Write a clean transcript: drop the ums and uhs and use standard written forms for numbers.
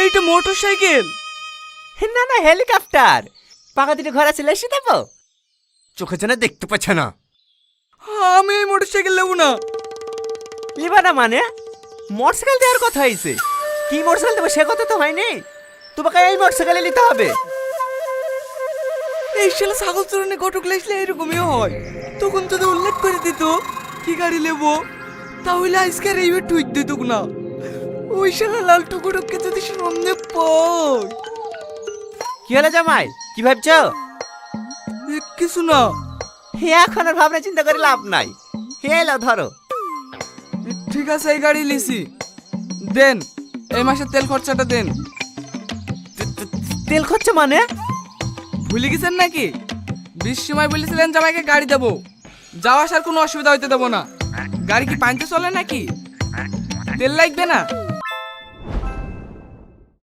এইটা motor cycle. না না, হেলিকপ্টার। পাকা দুটো ঘোড়া ছিল, এসে দেবো। চোখে যেন দেখতে পাচ্ছে না। আমি এই মোটর সাইকেল নেবো না। লিবা না মানে? মোটরসাইকেল দেওয়ার কথা হয়েছে। কি মোটরসাইকেল দেবো সে কথা তো হয়নি। তোমাকে এই মোটরসাইকেলে নিতে হবে। এই শালা ছাগল চোরনে ঘটক লেসলে এরকমই হয়। তখন যদি উল্লেখ করে দিত কি গাড়ি নেবো, তাহলে আজকে আর এইবার টুইট দিত না। ওই শালা লাল টুকুরকে যদি সামনে পাই। কি হলো জামাই, কি ভাবছো? কিছু না। হে, এখন আর ভাবনা চিন্তা করে লাভ নাই। হে এলো ধরো। ঠিক আছে, এই গাড়ি লিসি। দেন, এই মাসের তেল খরচাটা দেন। তেল খরচা মানে? ভুলে গেছেন নাকি? 20 সময় বলেছিলেন জামাইকে গাড়ি দেবো, যাওয়া আসার কোনো অসুবিধা হইতে দেবো না। গাড়ি কি পানিতে চলে নাকি? তেল লাগবে না?